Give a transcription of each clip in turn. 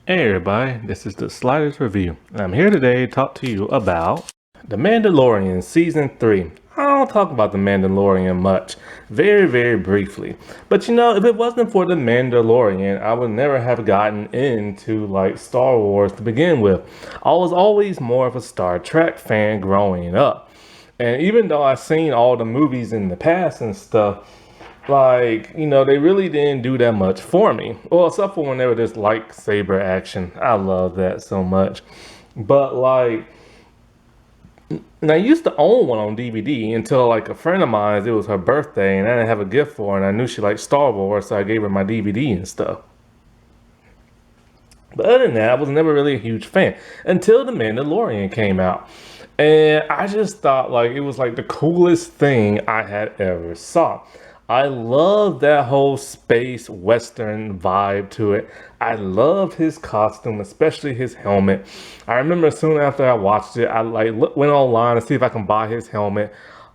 Hey everybody, this is the Sliders Review, and I'm here today to talk to you about The Mandalorian Season 3. I don't talk about The Mandalorian much, very briefly. But if it wasn't for The Mandalorian, I would never have gotten into Star Wars to begin with. I was always more of a Star Trek fan growing up. And even though I've seen all the movies in the past and stuff, they really didn't do that much for me. Well, except for when they were just lightsaber action. I love that so much. But and I used to own one on DVD until a friend of mine, it was her birthday, and I didn't have a gift for her, and I knew she liked Star Wars, so I gave her my DVD and stuff. But other than that, I was never really a huge fan until The Mandalorian came out. And I just thought it was the coolest thing I had ever saw. I love that whole space western vibe to it. I love his costume, especially his helmet. I remember soon after I watched it, I went online to see if I can buy his helmet.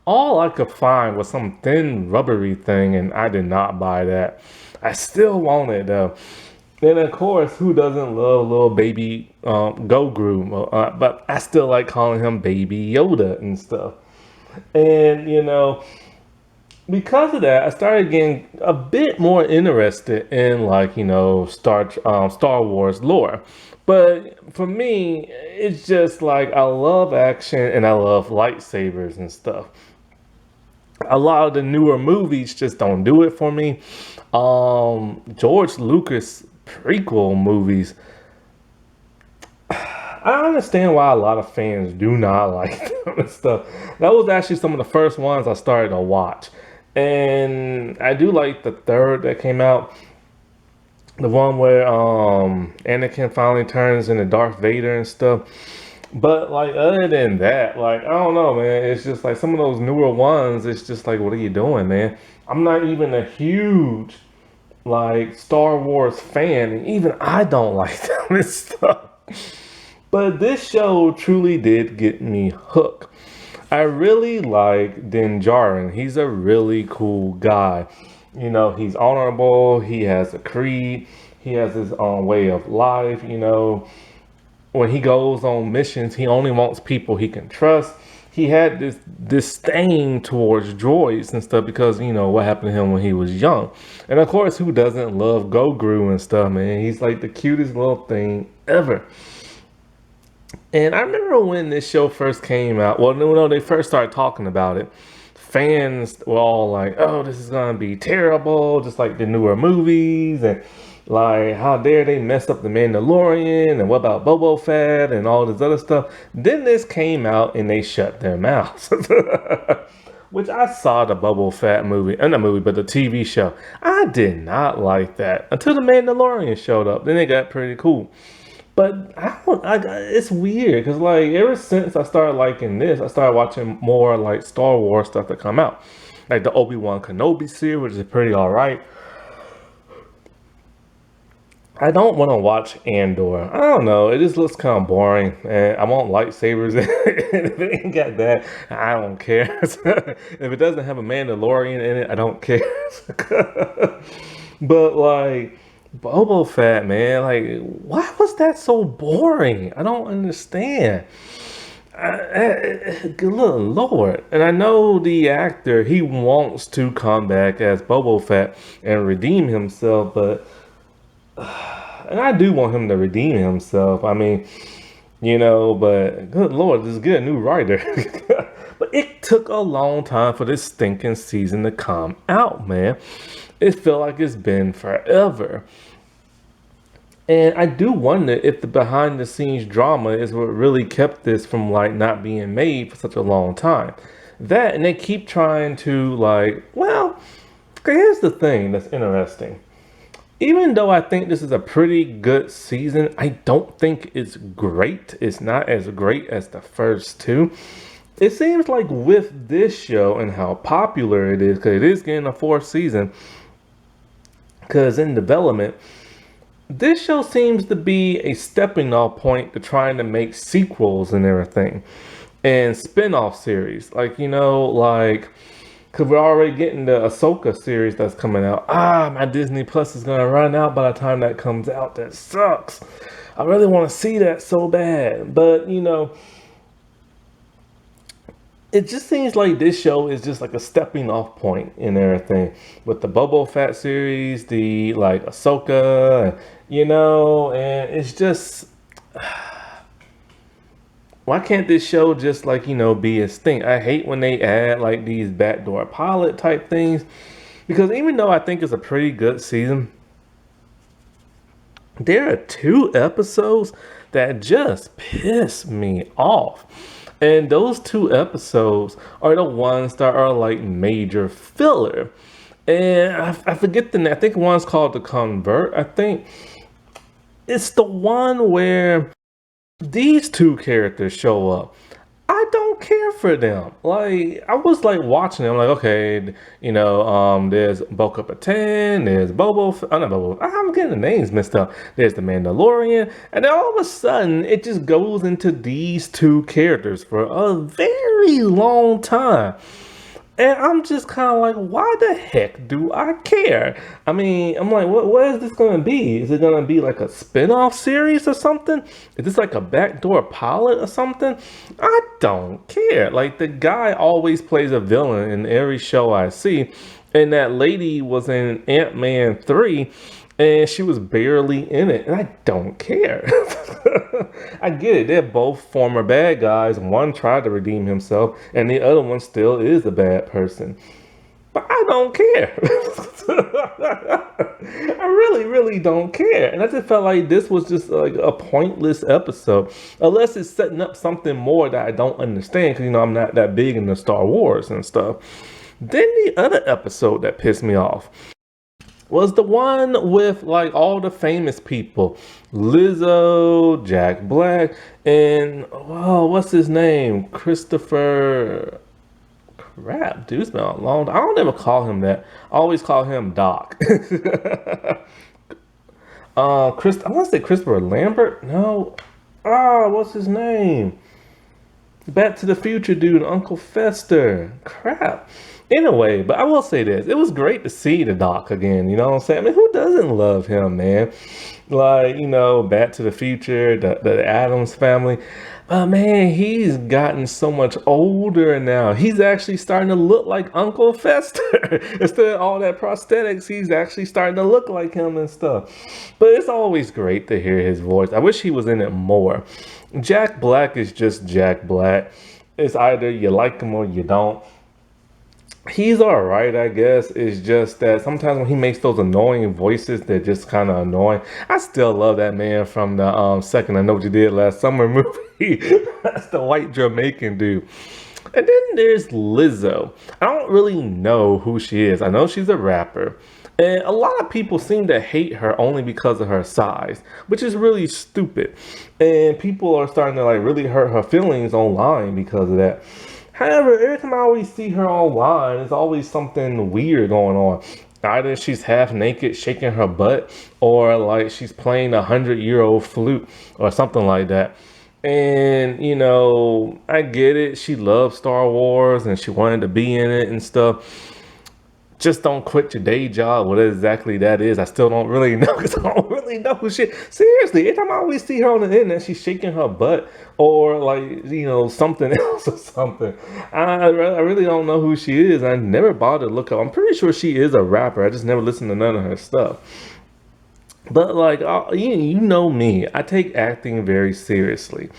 All I could find was some thin rubbery thing, and I did not buy that. I still want it though. And of course, who doesn't love little baby Goguru? But I still like calling him Baby Yoda and stuff. And because of that, I started getting a bit more interested in Star Wars lore. But for me, it's just I love action and I love lightsabers and stuff. A lot of the newer movies just don't do it for me. George Lucas prequel movies, I understand why a lot of fans do not like them and stuff. That was actually some of the first ones I started to watch. And I do like the third that came out. The one where Anakin finally turns into Darth Vader and stuff. But other than that, I don't know, man. It's just some of those newer ones, it's just what are you doing, man? I'm not even a huge Star Wars fan, and even I don't like them and stuff. But this show truly did get me hooked. I really like Din Djarin. He's a really cool guy. He's honorable. He has a creed. He has his own way of life. When he goes on missions, he only wants people he can trust. He had this disdain towards droids and stuff because what happened to him when he was young. And of course, who doesn't love Goguru and stuff, man? He's the cutest little thing ever. And I remember when this show first came out, well, no, they first started talking about it, fans were all like, oh, this is going to be terrible, just like the newer movies, and how dare they mess up the Mandalorian, and what about Boba Fett, and all this other stuff. Then this came out, and they shut their mouths. Which I saw the Boba Fett movie, not movie, but the TV show. I did not like that until the Mandalorian showed up. Then it got pretty cool. But it's weird because ever since I started liking this, I started watching more Star Wars stuff that come out, like the Obi-Wan Kenobi series, which is pretty all right. I don't want to watch Andor. I don't know. It just looks kind of boring, and I want lightsabers. And if it ain't got that, I don't care. If it doesn't have a Mandalorian in it, I don't care. But Boba Fett, man, why was that so boring? I don't understand. Good Lord. And I know the actor, he wants to come back as Boba Fett and redeem himself, but and I do want him to redeem himself. I mean, but good Lord, this is good new writer. But it took a long time for this stinking season to come out, man. It felt like it's been forever. And I do wonder if the behind the scenes drama is what really kept this from not being made for such a long time. That, and they keep trying to well, here's the thing that's interesting. Even though I think this is a pretty good season, I don't think it's great. It's not as great as the first two. It seems like with this show and how popular it is, because it is getting a fourth season, because in development, this show seems to be a stepping off point to trying to make sequels and everything and spin-off series. because we're already getting the Ahsoka series that's coming out. My Disney Plus is gonna run out by the time that comes out. That sucks. I really want to see that so bad, but it just seems like this show is just like a stepping off point in everything with the Boba Fett series, the like Ahsoka, and it's just why can't this show just like be its thing? I hate when they add like these backdoor pilot type things because even though I think it's a pretty good season, there are 2 episodes that just piss me off. And those 2 episodes are the ones that are like major filler. And I forget the name. I think one's called The Convert. I think it's the one where these 2 characters show up. I don't care for them. Like, I was like watching them, like, okay, there's Bo-Katan, there's not Bobo, I'm getting the names messed up. There's the Mandalorian, and then all of a sudden, it just goes into these 2 characters for a very long time. And I'm just kind of like, why the heck do I care? I mean, I'm like, what is this going to be? Is it going to be like a spin-off series or something? Is this like a backdoor pilot or something? I don't care. Like, the guy always plays a villain in every show I see. And that lady was in Ant-Man 3, and she was barely in it. And I don't care. I get it. They're both former bad guys. One tried to redeem himself, and the other one still is a bad person. But I don't care. I really, really don't care. And I just felt like this was just like a pointless episode. Unless it's setting up something more that I don't understand. Because, I'm not that big into Star Wars and stuff. Then the other episode that pissed me off was the one with like all the famous people. Lizzo, Jack Black, and what's his name? Christopher. Crap, dude, it's been a long time. I don't ever call him that. I always call him Doc. I want to say Christopher Lambert. No. What's his name? Back to the Future dude, Uncle Fester. Crap. Anyway, but I will say this. It was great to see the Doc again. You know what I'm saying? I mean, who doesn't love him, man? Like, Back to the Future, the Addams family. But man, he's gotten so much older now. He's actually starting to look like Uncle Fester. Instead of all that prosthetics, he's actually starting to look like him and stuff. But it's always great to hear his voice. I wish he was in it more. Jack Black is just Jack Black. It's either you like him or you don't. He's all right, I guess. It's just that sometimes when he makes those annoying voices, they're just kind of annoying. I still love that man from the Second I Know What You Did Last Summer movie. That's the white Jamaican dude. And then there's Lizzo. I don't really know who she is. I know she's a rapper. And a lot of people seem to hate her only because of her size, which is really stupid. And people are starting to like really hurt her feelings online because of that. However, every time I always see her online, there's always something weird going on. Either she's half naked shaking her butt, or like she's playing 100-year-old flute or something like that. And, I get it. She loves Star Wars and she wanted to be in it and stuff. Just don't quit your day job, what exactly that is. I still don't really know because I don't really know who she is. Seriously, every time I always see her on the internet, she's shaking her butt or like, something else or something. I really don't know who she is. I never bothered to look up. I'm pretty sure she is a rapper. I just never listened to none of her stuff. But like, you know me, I take acting very seriously.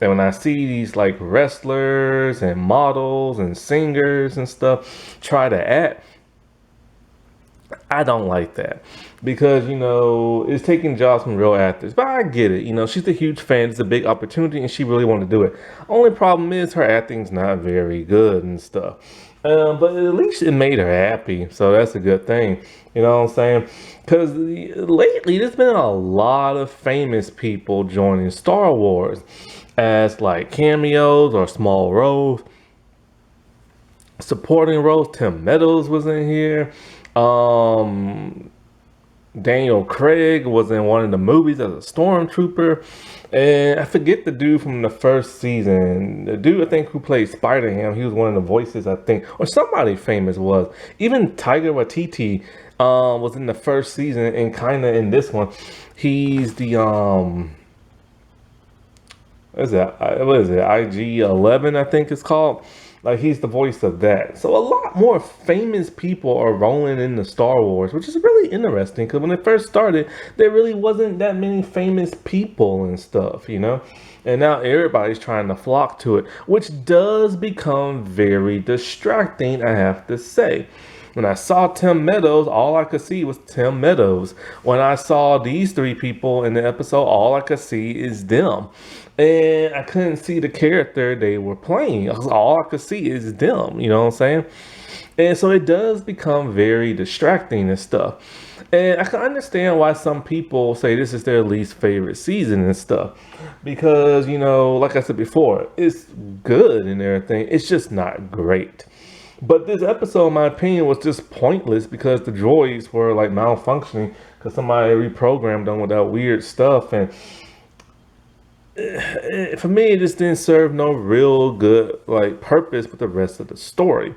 And when I see these like wrestlers and models and singers and stuff try to act, I don't like that because, it's taking jobs from real actors. But I get it. She's a huge fan. It's a big opportunity and she really wanted to do it. Only problem is her acting's not very good and stuff. But at least it made her happy. So that's a good thing. You know what I'm saying? Because lately there's been a lot of famous people joining Star Wars as like cameos or small roles. Supporting roles. Tim Meadows was in here. Daniel Craig was in one of the movies as a stormtrooper. And I forget the dude from the first season. The dude I think who played Spider-Ham, he was one of the voices, I think. Or somebody famous was. Even Tiger Waititi was in the first season and kinda in this one. He's the what is that? What is it? IG-11, I think it's called. Like he's the voice of that. So a lot more famous people are rolling into Star Wars, which is really interesting because when it first started, there really wasn't that many famous people and stuff, you know? And now everybody's trying to flock to it, which does become very distracting, I have to say. When I saw Tim Meadows, all I could see was Tim Meadows. When I saw these three people in the episode, all I could see is them. And I couldn't see the character they were playing. All I could see is them, you know what I'm saying? And so it does become very distracting and stuff. And I can understand why some people say this is their least favorite season and stuff. Because, you know, like I said before, it's good and everything. It's just not great. But this episode, in my opinion, was just pointless because the droids were like malfunctioning because somebody reprogrammed them with that weird stuff. And for me, it just didn't serve no real good like purpose with the rest of the story.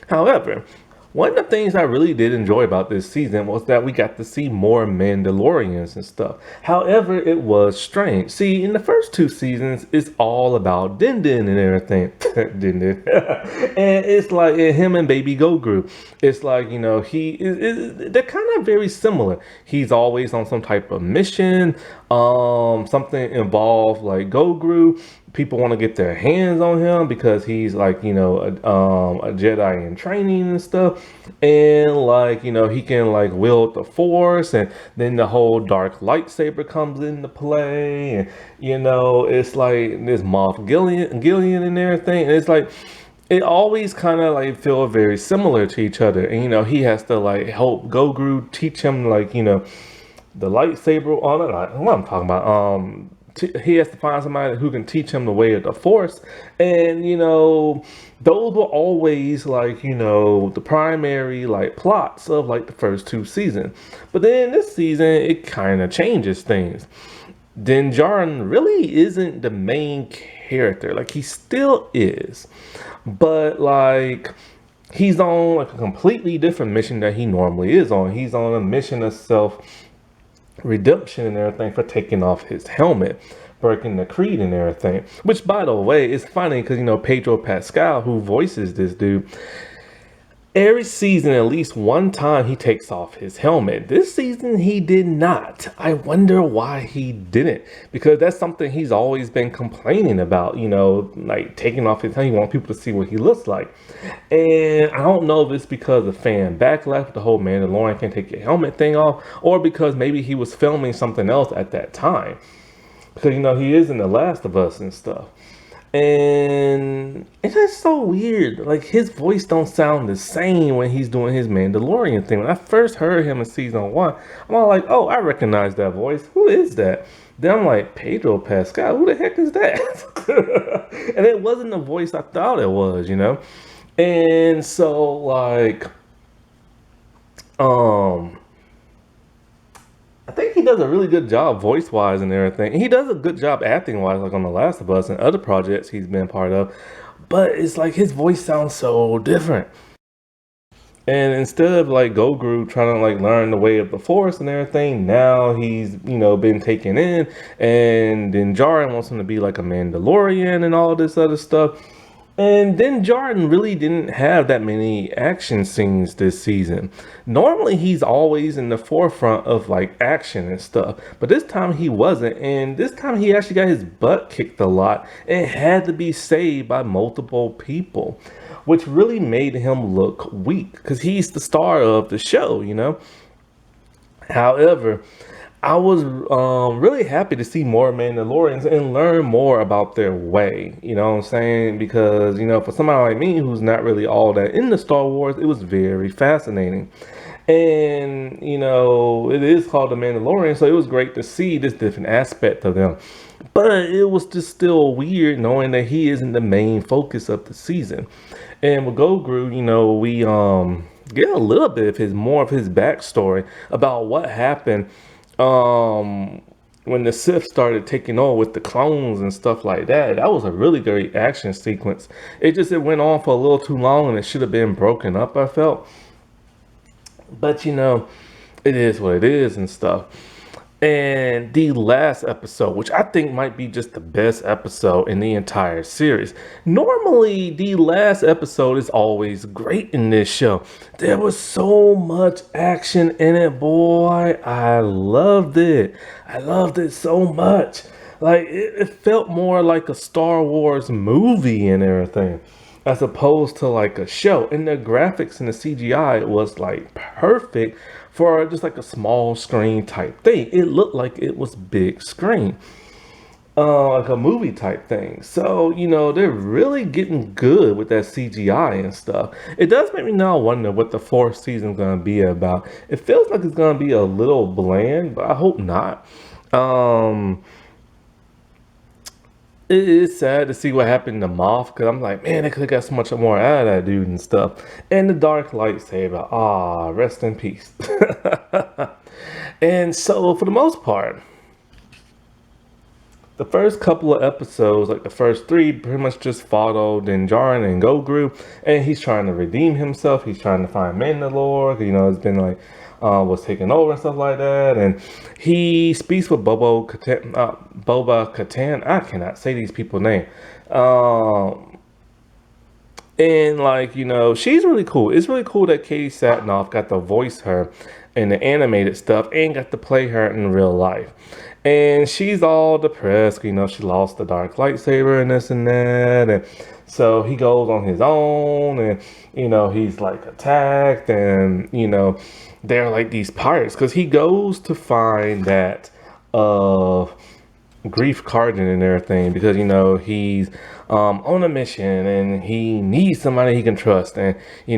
However, one of the things I really did enjoy about this season was that we got to see more Mandalorians and stuff. However, it was strange. See, in the first two seasons, it's all about Din Din and everything. Din Din. And it's like him and Baby Grogu. It's like, you know, they're kind of very similar. He's always on some type of mission. Something involved like Grogu. People want to get their hands on him because he's like, you know, a Jedi in training and stuff. And like, you know, he can like wield the Force, and then the whole dark lightsaber comes into play. And, you know, it's like this Moff Gideon and everything. And it's like, it always kind of like feel very similar to each other. And, you know, he has to like help Grogu teach him like, you know, the lightsaber on it. What I'm talking about. He has to find somebody who can teach him the way of the Force. And, you know, those were always like, you know, the primary like plots of like the first two seasons. But then this season, it kind of changes things. Din Djarin really isn't the main character. Like he still is. But like he's on like a completely different mission that he normally is on. He's on a mission of redemption and everything for taking off his helmet, breaking the creed and everything. Which, by the way, is funny because, you know, Pedro Pascal, who voices this dude, every season at least one time he takes off his helmet. This season he did not. I wonder why he didn't, because that's something he's always been complaining about, you know, like taking off his helmet. He wants people to see what he looks like. And I don't know if it's because of fan backlash, the whole Mandalorian can't take your helmet thing off, or because maybe he was filming something else at that time, because, you know, he is in The Last of Us and stuff. And it's just so weird. Like his voice don't sound the same when he's doing his Mandalorian thing. When I first heard him in season 1, I'm all like, oh, I recognize that voice. Who is that? Then I'm like, Pedro Pascal, who the heck is that? And it wasn't the voice I thought it was, you know? And so like, I think he does a really good job voice-wise and everything. And he does a good job acting-wise, like on The Last of Us and other projects he's been part of. But it's like his voice sounds so different. And instead of like Grogu trying to like learn the way of the Force and everything, now he's, you know, been taken in. And then Djarin wants him to be like a Mandalorian and all this other stuff. And then Djarin really didn't have that many action scenes this season. Normally he's always in the forefront of like action and stuff, but this time he wasn't. And this time he actually got his butt kicked a lot and had to be saved by multiple people, which really made him look weak because he's the star of the show, you know. However, I was really happy to see more Mandalorians and learn more about their way, you know what I'm saying? Because, you know, for somebody like me who's not really all that into Star Wars, it was very fascinating. And, you know, it is called The Mandalorian, so it was great to see this different aspect of them. But it was just still weird knowing that he isn't the main focus of the season. And with Grogu, you know, get a little bit of his more of his backstory about what happened um when the Sith started taking over with the clones and stuff like that. That was a really great action sequence. It went on for a little too long and it should have been broken up, I felt. But it is what it is and stuff. And the last episode, which I think might be just the best episode in the entire series. Normally, the last episode is always great in this show. There was so much action in it, boy. I loved it. I loved it so much. Like, it felt more like a Star Wars movie and everything, as opposed to like a show. And the graphics and the CGI was like perfect for just like a small screen type thing. It looked like it was big screen, like a movie type thing. So, they're really getting good with that CGI and stuff. It does make me now wonder what the fourth season's gonna be about. It feels like it's gonna be a little bland, but I hope not. Um, it is sad to see what happened to Moth, because I'm like, man, they could have got so much more out of that dude and stuff. And the dark lightsaber, rest in peace. And so, for the most part, the first couple of episodes, like the first three, pretty much just followed Din Djarin and Gogru, and he's trying to redeem himself. He's trying to find Mandalore. It's been like was taken over and stuff like that, and he speaks with Boba Katan. I cannot say these people's name. And like, she's really cool. It's really cool that Katie Satinoff got to voice her in the animated stuff and got to play her in real life. And she's all depressed, she lost the dark lightsaber and this and that. And so he goes on his own and, he's like attacked and, they're like these pirates. Because he goes to find that Grief Cardin and everything, because he's on a mission and he needs somebody he can trust, and he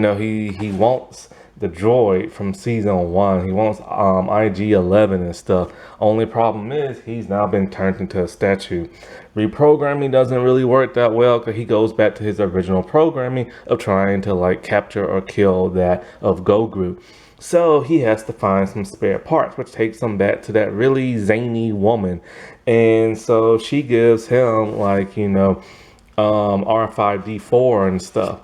wants the droid from season 1. He wants IG-11 and stuff. Only problem is he's now been turned into a statue. Reprogramming doesn't really work that well, because he goes back to his original programming of trying to like capture or kill that of Gogru. So he has to find some spare parts, which takes him back to that really zany woman. And so she gives him like, R5D4 and stuff.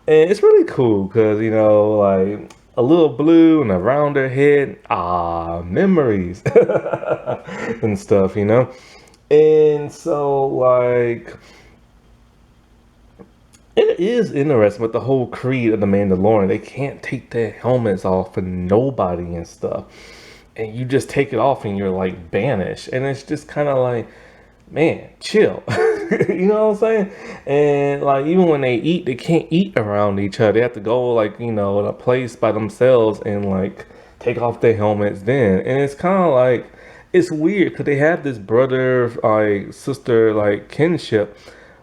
And it's really cool because, like a little blue and around her head, memories and stuff, And so like, it is interesting with the whole creed of the Mandalorian. They can't take their helmets off for nobody and stuff. And you just take it off and you're like banished. And it's just kind of like, man, chill. You know what I'm saying? And like, even when they eat, they can't eat around each other. They have to go like, in a place by themselves and like take off their helmets then. And it's kind of like, it's weird because they have this brother, like sister, like kinship,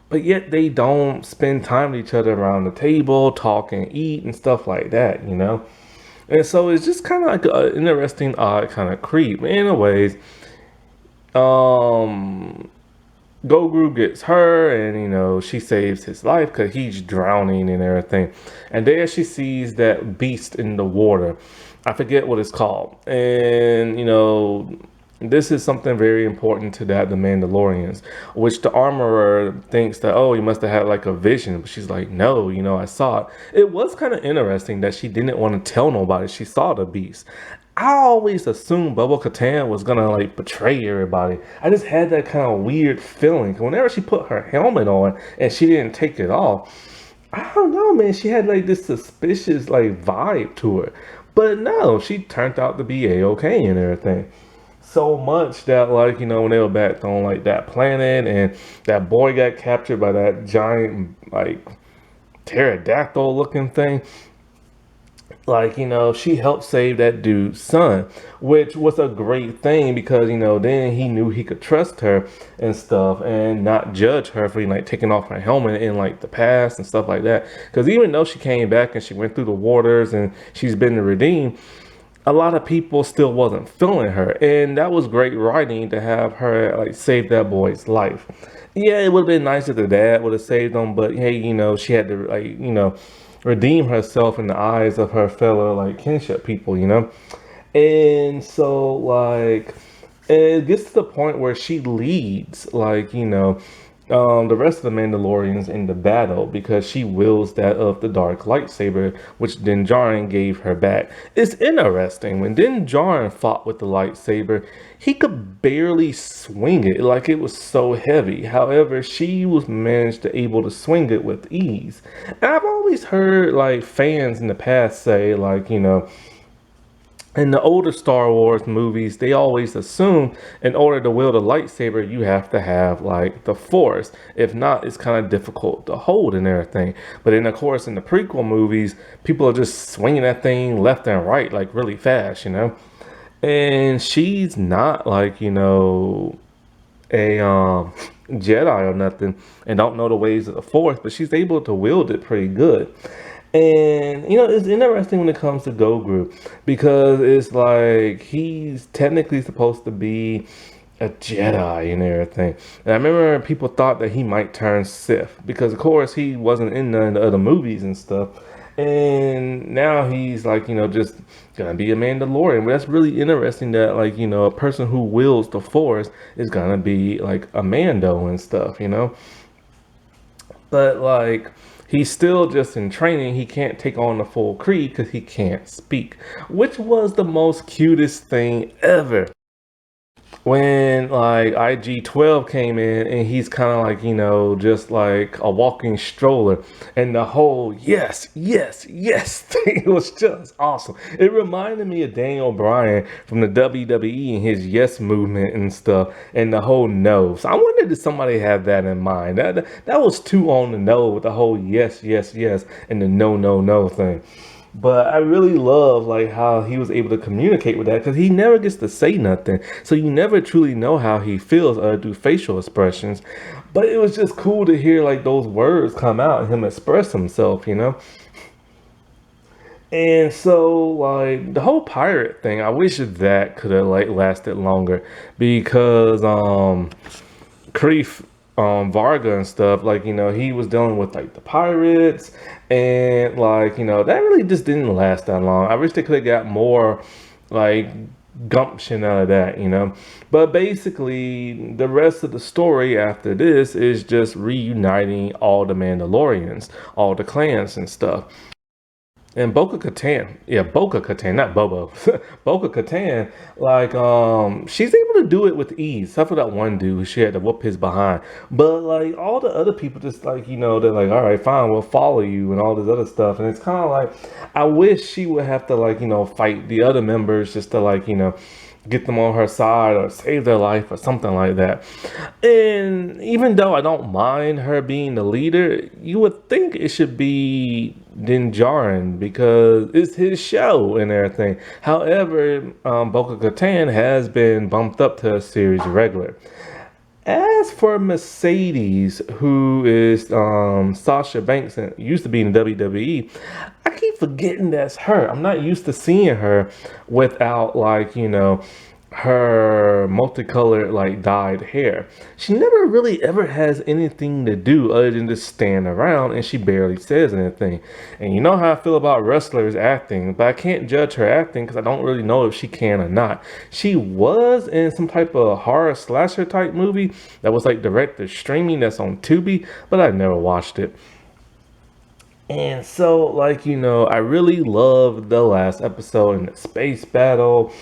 but yet they don't spend time with each other around the table, talk and eat and stuff like that, And so it's just kind of like an interesting, odd kind of creep. Anyways, Gogru gets her, and she saves his life because he's drowning and everything. And there she sees that beast in the water. I forget what it's called. And this is something very important to the Mandalorians, which the armorer thinks that, oh, he must have had like a vision. But she's like, no, I saw it. It was kind of interesting that she didn't want to tell nobody she saw the beast. I always assumed Bo-Katan was gonna like betray everybody. I just had that kind of weird feeling. Whenever she put her helmet on and she didn't take it off, I don't know, man. She had like this suspicious like vibe to her. But no, she turned out to be A-okay and everything. So much that like, when they were back on like that planet and that boy got captured by that giant like pterodactyl looking thing. Like, she helped save that dude's son, which was a great thing because, then he knew he could trust her and stuff and not judge her for, like, taking off her helmet in, like, the past and stuff like that. Because even though she came back and she went through the waters and she's been redeemed, a lot of people still wasn't feeling her. And that was great writing to have her, like, save that boy's life. Yeah, it would have been nice if the dad would have saved him, but, hey, she had to, like, redeem herself in the eyes of her fellow like kinship people, you know. And so like it gets to the point where she leads like, the rest of the Mandalorians in the battle because she wields that of the dark lightsaber, which Din Djarin gave her back. It's interesting when Din Djarin fought with the lightsaber, he could barely swing it, like it was so heavy. However, she was managed to able to swing it with ease. And I've always heard like fans in the past say like, in the older Star Wars movies, they always assume in order to wield a lightsaber, you have to have like the Force. If not, it's kind of difficult to hold and everything. But then, of course, in the prequel movies, people are just swinging that thing left and right like really fast, you know. And she's not like a Jedi or nothing, and don't know the ways of the Force, but she's able to wield it pretty good. And it's interesting when it comes to Grogu because it's like he's technically supposed to be a Jedi and everything. And I remember people thought that he might turn Sith because, of course, he wasn't in none of the other movies and stuff. And now he's like, just gonna be a Mandalorian. But that's really interesting that, like, a person who wields the Force is gonna be like a Mando and stuff, But like he's still just in training. He can't take on the full creed because he can't speak, which was the most cutest thing ever. When like IG-12 came in and he's kind of like, just like a walking stroller, and the whole yes, yes, yes thing was just awesome. It reminded me of Daniel Bryan from the WWE and his yes movement and stuff, and the whole no. So I wondered if somebody had that in mind. That was too on the no with the whole yes, yes, yes, and the no, no, no thing. But I really love like how he was able to communicate with that because he never gets to say nothing, so you never truly know how he feels through facial expressions. But it was just cool to hear like those words come out and him express himself. And so like the whole pirate thing, I wish that could have like lasted longer because Kreef, Varga and stuff, like, he was dealing with like the pirates and like, that really just didn't last that long. I wish they could have got more like gumption out of that. But basically the rest of the story after this is just reuniting all the Mandalorians, all the clans and stuff. And Bo-Katan, yeah, Bo-Katan, not Bobo, Bo-Katan, like, she's able to do it with ease. Except for that one dude, she had to whoop his behind. But like all the other people, just like they're like, all right, fine, we'll follow you and all this other stuff. And it's kind of like, I wish she would have to like fight the other members just to like get them on her side or save their life or something like that. And even though I don't mind her being the leader, you would think it should be Din Djarin because it's his show and everything. However, Bo-Katan has been bumped up to a series regular. As for Mercedes, who is Sasha Banks and used to be in the WWE, I keep forgetting that's her. I'm not used to seeing her without like, her multicolored like dyed hair. She never really ever has anything to do other than just stand around, and she barely says anything. And you know how I feel about wrestlers acting, but I can't judge her acting because I don't really know if she can or not. She was in some type of horror slasher type movie that was like direct to streaming that's on Tubi, but I never watched it. And so, like, I really loved the last episode in the space battle,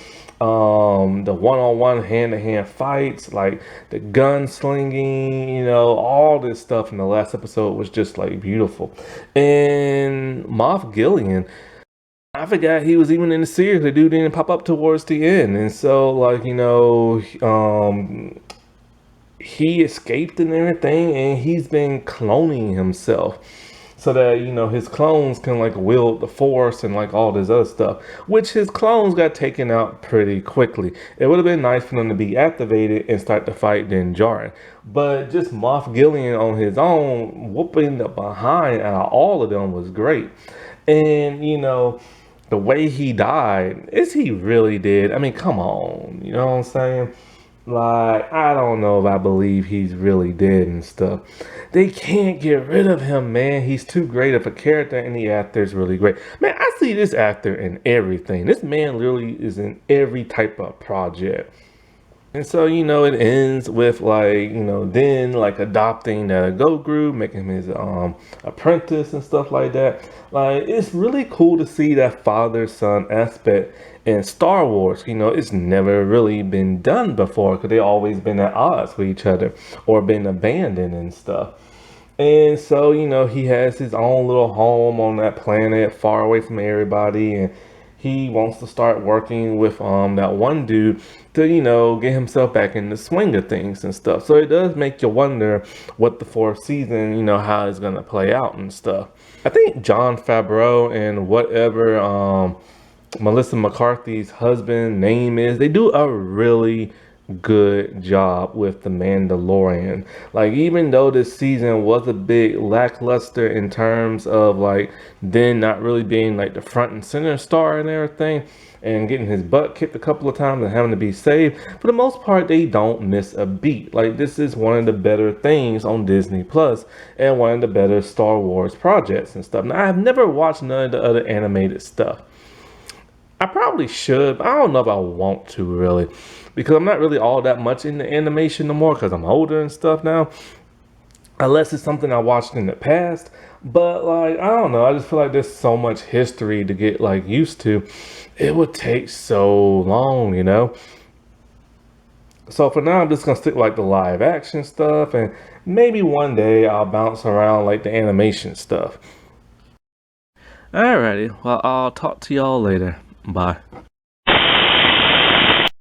the one-on-one hand-to-hand fights, like the gunslinging, all this stuff in the last episode was just like beautiful. And Moff Gideon, I forgot he was even in the series. The dude didn't pop up towards the end. And so, like, he escaped and everything, and he's been cloning himself so that his clones can like wield the Force and like all this other stuff, which his clones got taken out pretty quickly. It would have been nice for them to be activated and start to fight Din Djarin, but just Moff Gideon on his own whooping the behind out of all of them was great. And the way he died, is he really dead? I mean, come on, you know what I'm saying? Like, I don't know if I believe he's really dead and stuff. They can't get rid of him, man. He's too great of a character, and the actor's really great. Man, I see this actor in everything. This man literally is in every type of project. And so, it ends with like, then like adopting that Go group, making him his apprentice and stuff like that. Like, it's really cool to see that father-son aspect in Star Wars. It's never really been done before because they always been at odds with each other or been abandoned and stuff. And so, he has his own little home on that planet, far away from everybody, and he wants to start working with that one dude to, get himself back in the swing of things and stuff. So it does make you wonder what the fourth season, how it's gonna play out and stuff. I think John Favreau and whatever Melissa McCarthy's husband name is, they do a really good job with the Mandalorian. Like, even though this season was a bit lackluster in terms of like then not really being like the front and center star and everything, and getting his butt kicked a couple of times and having to be saved, for the most part they don't miss a beat. Like, this is one of the better things on Disney Plus and one of the better Star Wars projects and stuff. Now, I've never watched none of the other animated stuff. I probably should, but I don't know if I want to really, because I'm not really all that much into animation no more because I'm older and stuff now. Unless it's something I watched in the past. But like, I don't know. I just feel like there's so much history to get like used to. It would take so long. So for now, I'm just gonna stick with, like, the live action stuff, and maybe one day I'll bounce around like the animation stuff. Alrighty, well, I'll talk to y'all later. Bye.